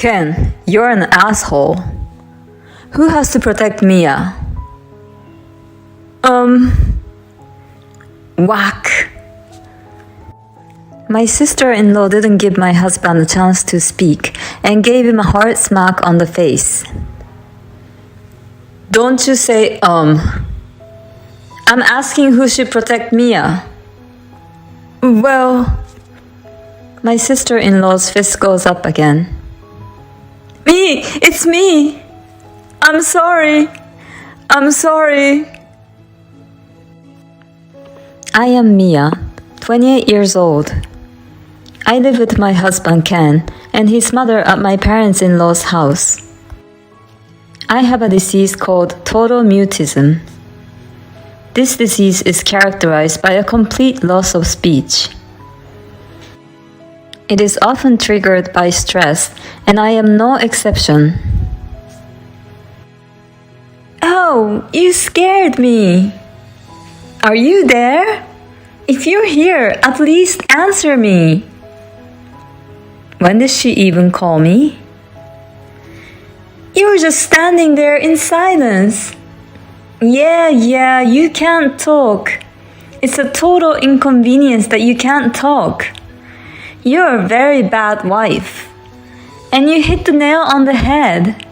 Ken, you're an asshole. Who has to protect Mia? Whack. My sister-in-law didn't give my husband a chance to speak and gave him a hard smack on the face. Don't you say, I'm asking who should protect Mia. Well, my sister-in-law's fist goes up again. Me! It's me! I'm sorry! I'm sorry! I am Mia, 28 years old. I live with my husband Ken and his mother at my parents-in-law's house. I have a disease called total mutism. This disease is characterized by a complete loss of speech. It is often triggered by stress, and I am no exception. Oh, you scared me! Are you there? If you're here, at least answer me. When did she even call me? You were just standing there in silence. Yeah, you can't talk. It's a total inconvenience that you can't talk. You're a very bad wife. And you hit the nail on the head.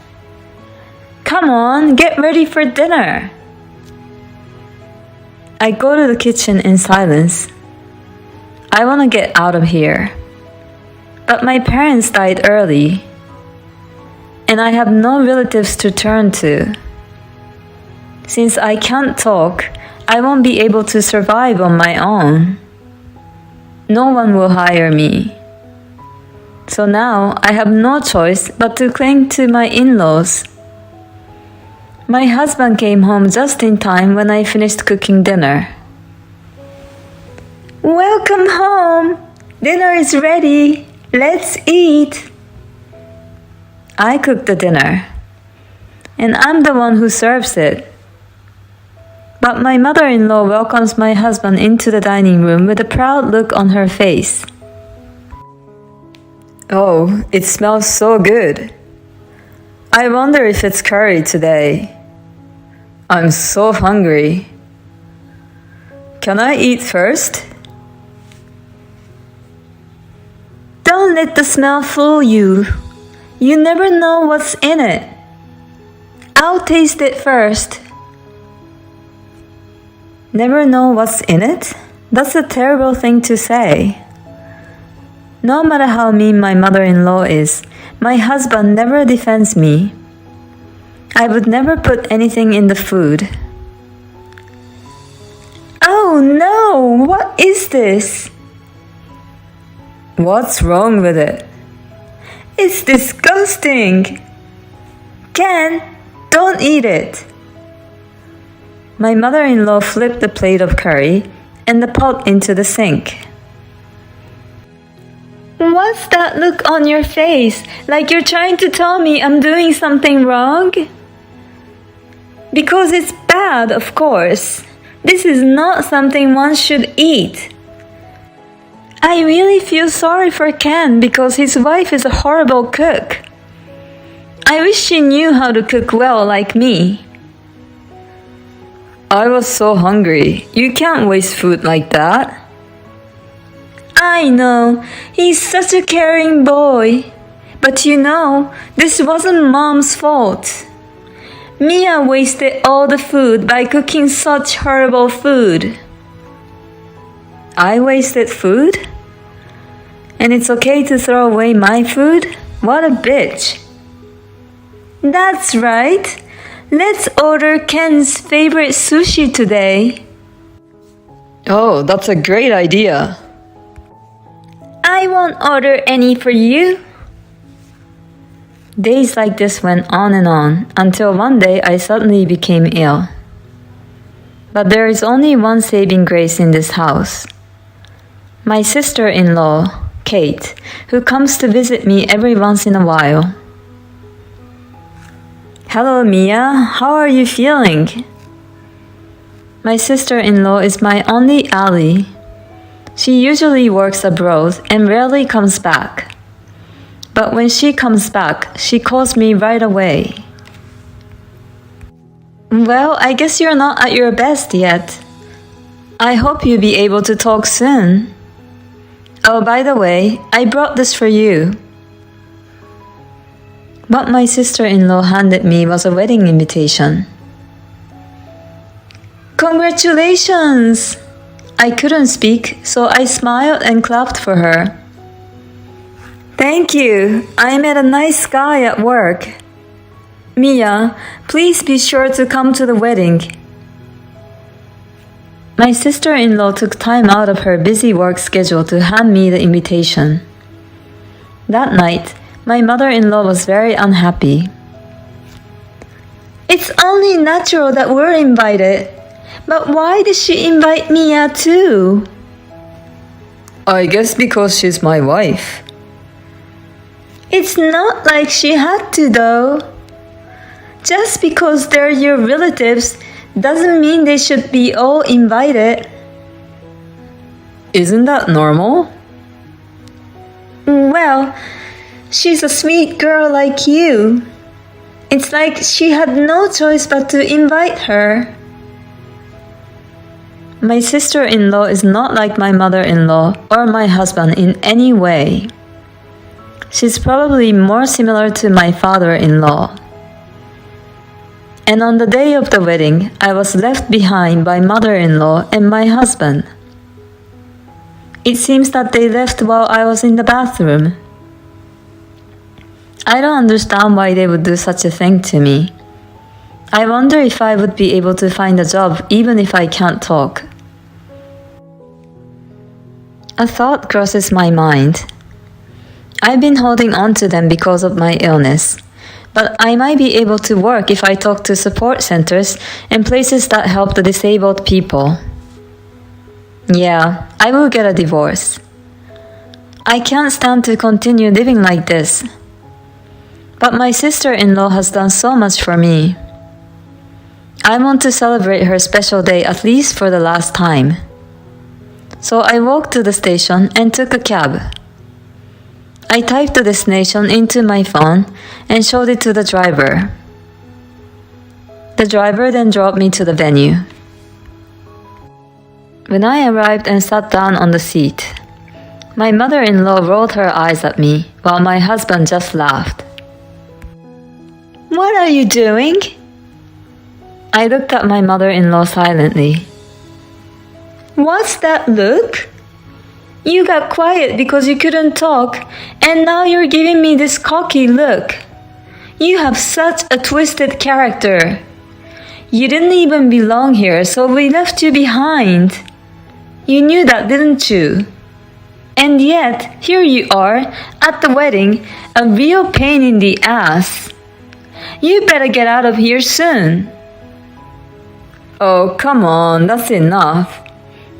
Come on, get ready for dinner. I go to the kitchen in silence. I want to get out of here. But my parents died early. And I have no relatives to turn to. Since I can't talk, I won't be able to survive on my own. No one will hire me. So now I have no choice but to cling to my in-laws. My husband came home just in time when I finished cooking dinner. Welcome home! Dinner is ready! Let's eat! I cook the dinner, and I'm the one who serves it. But my mother-in-law welcomes my husband into the dining room with a proud look on her face. Oh, it smells so good. I wonder if it's curry today. I'm so hungry. Can I eat first? Don't let the smell fool you. You never know what's in it. I'll taste it first. Never know what's in it? That's a terrible thing to say. No matter how mean my mother-in-law is, my husband never defends me. I would never put anything in the food. Oh no! What is this? What's wrong with it? It's disgusting! Ken, don't eat it! My mother-in-law flipped the plate of curry and the pot into the sink. What's that look on your face? Like you're trying to tell me I'm doing something wrong? Because it's bad, of course. This is not something one should eat. I really feel sorry for Ken because his wife is a horrible cook. I wish she knew how to cook well like me. I was so hungry. You can't waste food like that. I know. He's such a caring boy. But you know, this wasn't Mom's fault. Mia wasted all the food by cooking such horrible food. I wasted food? And it's okay to throw away my food? What a bitch. That's right. Let's order Ken's favorite sushi today. Oh, that's a great idea. I won't order any for you. Days like this went on and on until one day I suddenly became ill. But there is only one saving grace in this house. My sister-in-law, Kate, who comes to visit me every once in a while. Hello, Mia. How are you feeling? My sister-in-law is my only ally. She usually works abroad and rarely comes back. But when she comes back, she calls me right away. Well, I guess you're not at your best yet. I hope you'll be able to talk soon. Oh, by the way, I brought this for you. What my sister-in-law handed me was a wedding invitation. Congratulations! I couldn't speak, so I smiled and clapped for her. Thank you. I met a nice guy at work. Mia, please be sure to come to the wedding. My sister-in-law took time out of her busy work schedule to hand me the invitation. That night, my mother-in-law was very unhappy. It's only natural that we're invited. But why did she invite Mia too? I guess because she's my wife. It's not like she had to though. Just because they're your relatives doesn't mean they should be all invited. Isn't that normal? Well, she's a sweet girl like you. It's like she had no choice but to invite her. My sister-in-law is not like my mother-in-law or my husband in any way. She's probably more similar to my father-in-law. And on the day of the wedding, I was left behind by mother-in-law and my husband. It seems that they left while I was in the bathroom. I don't understand why they would do such a thing to me. I wonder if I would be able to find a job even if I can't talk. A thought crosses my mind. I've been holding on to them because of my illness, but I might be able to work if I talk to support centers and places that help the disabled people. Yeah, I will get a divorce. I can't stand to continue living like this. But my sister-in-law has done so much for me. I want to celebrate her special day at least for the last time. So I walked to the station and took a cab. I typed the destination into my phone and showed it to the driver. The driver then dropped me to the venue. When I arrived and sat down on the seat, my mother-in-law rolled her eyes at me while my husband just laughed. What are you doing? I looked at my mother-in-law silently. What's that look? You got quiet because you couldn't talk, and now you're giving me this cocky look. You have such a twisted character. You didn't even belong here, so we left you behind. You knew that, didn't you? And yet, here you are, at the wedding, a real pain in the ass. You better get out of here soon. Oh, come on, that's enough.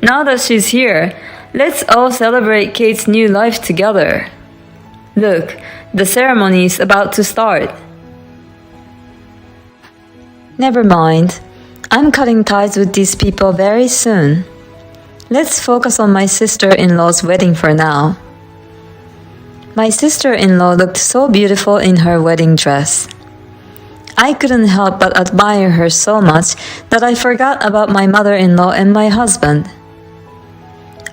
Now that she's here, let's all celebrate Kate's new life together. Look, the ceremony is about to start. Never mind. I'm cutting ties with these people very soon. Let's focus on my sister-in-law's wedding for now. My sister-in-law looked so beautiful in her wedding dress. I couldn't help but admire her so much that I forgot about my mother-in-law and my husband.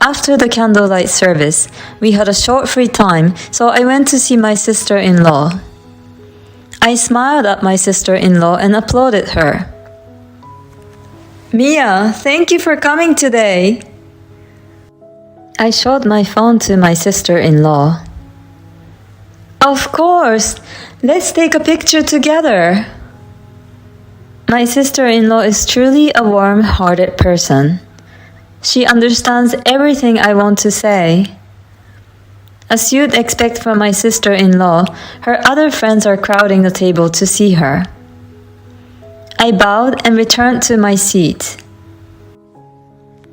After the candlelight service, we had a short free time, so I went to see my sister-in-law. I smiled at my sister-in-law and applauded her. Mia, thank you for coming today. I showed my phone to my sister-in-law. Of course, let's take a picture together. My sister-in-law is truly a warm-hearted person. She understands everything I want to say. As you'd expect from my sister-in-law, her other friends are crowding the table to see her. I bowed and returned to my seat.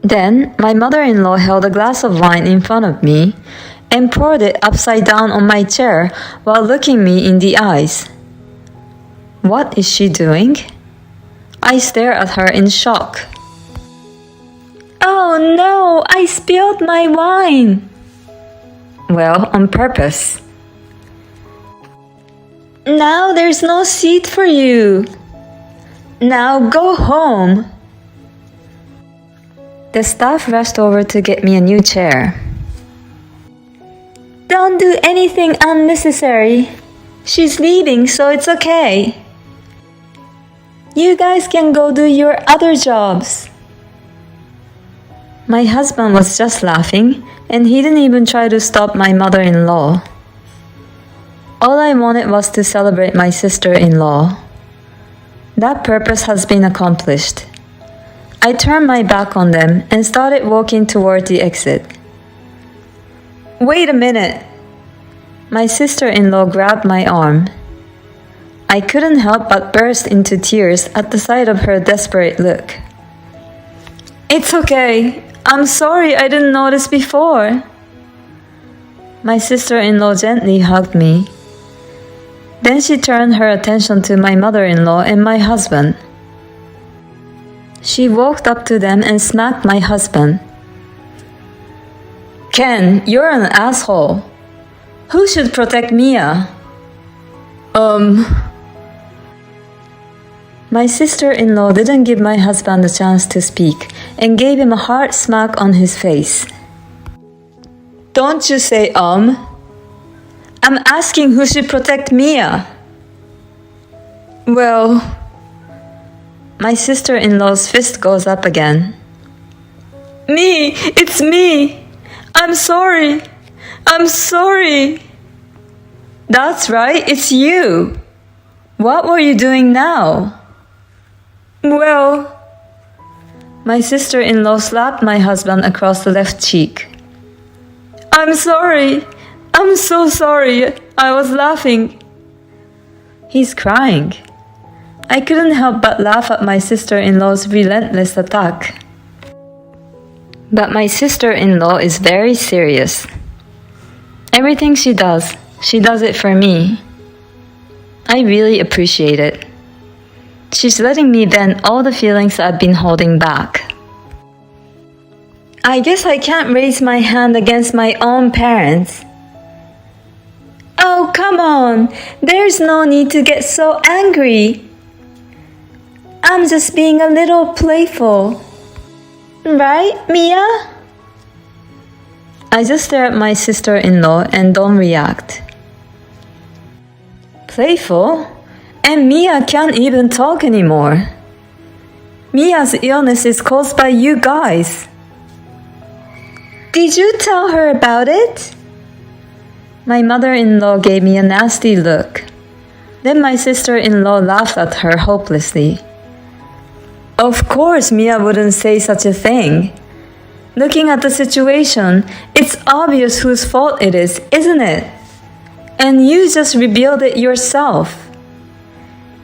Then, my mother-in-law held a glass of wine in front of me and poured it upside down on my chair while looking me in the eyes. What is she doing? I stared at her in shock. Oh no, I spilled my wine. Well, on purpose. Now there's no seat for you. Now go home. The staff rushed over to get me a new chair. Don't do anything unnecessary. She's leaving, so it's okay. You guys can go do your other jobs. My husband was just laughing, and he didn't even try to stop my mother-in-law. All I wanted was to celebrate my sister-in-law. That purpose has been accomplished. I turned my back on them and started walking toward the exit. Wait a minute! My sister-in-law grabbed my arm. I couldn't help but burst into tears at the sight of her desperate look. It's okay. I'm sorry I didn't notice before. My sister-in-law gently hugged me. Then she turned her attention to my mother-in-law and my husband. She walked up to them and smacked my husband. Ken, you're an asshole. Who should protect Mia? My sister-in-law didn't give my husband a chance to speak and gave him a hard smack on his face. Don't you say I'm asking who should protect Mia. Well, my sister-in-law's fist goes up again. Me! It's me! I'm sorry! I'm sorry! That's right, it's you! What were you doing now? Well, my sister-in-law slapped my husband across the left cheek. I'm sorry! I'm so sorry! I was laughing. He's crying. I couldn't help but laugh at my sister-in-law's relentless attack. But my sister-in-law is very serious. Everything she does it for me. I really appreciate it. She's letting me vent all the feelings I've been holding back. I guess I can't raise my hand against my own parents. Oh, come on! There's no need to get so angry. I'm just being a little playful. Right, Mia? I just stare at my sister-in-law and don't react. Playful? And Mia can't even talk anymore. Mia's illness is caused by you guys. Did you tell her about it? My mother-in-law gave me a nasty look. Then my sister-in-law laughed at her hopelessly. Of course Mia wouldn't say such a thing. Looking at the situation, it's obvious whose fault it is, isn't it? And you just revealed it yourself.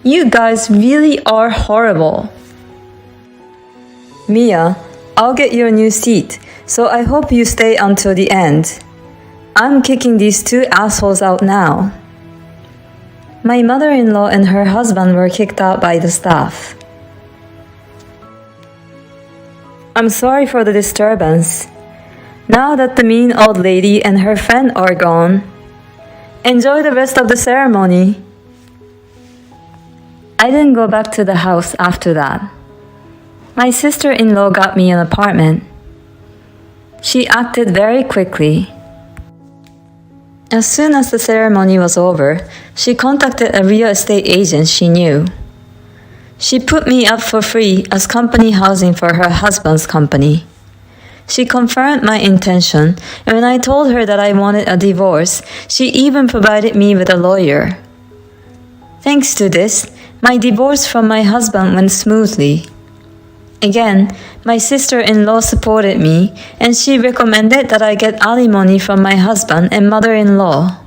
You guys really are horrible. Mia, I'll get you a new seat, so I hope you stay until the end. I'm kicking these two assholes out now. My mother-in-law and her husband were kicked out by the staff. I'm sorry for the disturbance. Now that the mean old lady and her friend are gone, enjoy the rest of the ceremony. I didn't go back to the house after that. My sister-in-law got me an apartment. She acted very quickly. As soon as the ceremony was over, she contacted a real estate agent she knew. She put me up for free as company housing for her husband's company. She confirmed my intention, and when I told her that I wanted a divorce, she even provided me with a lawyer. Thanks to this, my divorce from my husband went smoothly. Again, my sister-in-law supported me, and she recommended that I get alimony from my husband and mother-in-law.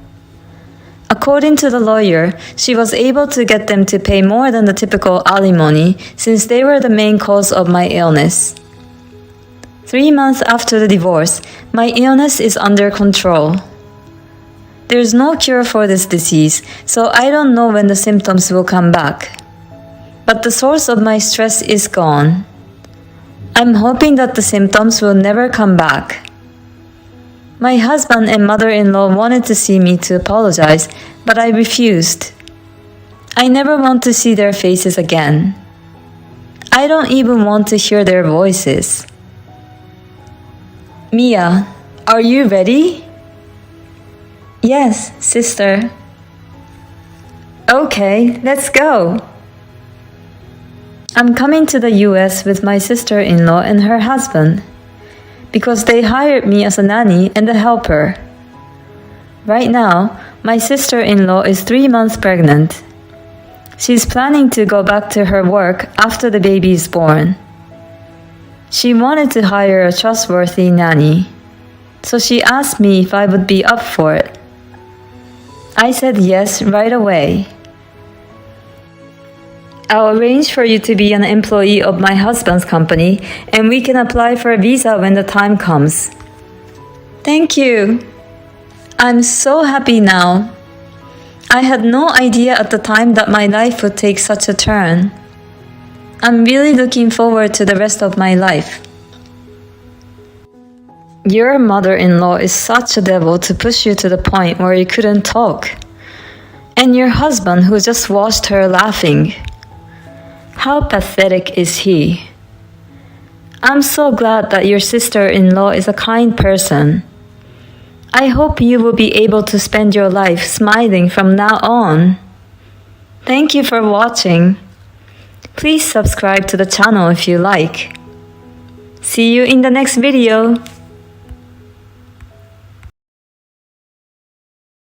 According to the lawyer, she was able to get them to pay more than the typical alimony since they were the main cause of my illness. 3 months after the divorce, my illness is under control. There's no cure for this disease, so I don't know when the symptoms will come back. But the source of my stress is gone. I'm hoping that the symptoms will never come back. My husband and mother-in-law wanted to see me to apologize, but I refused. I never want to see their faces again. I don't even want to hear their voices. Mia, are you ready? Yes, sister. Okay, let's go. I'm coming to the US with my sister-in-law and her husband because they hired me as a nanny and a helper. Right now, my sister-in-law is 3 months pregnant. She's planning to go back to her work after the baby is born. She wanted to hire a trustworthy nanny, so she asked me if I would be up for it. I said yes right away. I'll arrange for you to be an employee of my husband's company, and we can apply for a visa when the time comes. Thank you. I'm so happy now. I had no idea at the time that my life would take such a turn. I'm really looking forward to the rest of my life. Your mother-in-law is such a devil to push you to the point where you couldn't talk. And your husband who just watched her laughing. How pathetic is he? I'm so glad that your sister-in-law is a kind person. I hope you will be able to spend your life smiling from now on. Thank you for watching. Please subscribe to the channel if you like. See you in the next video.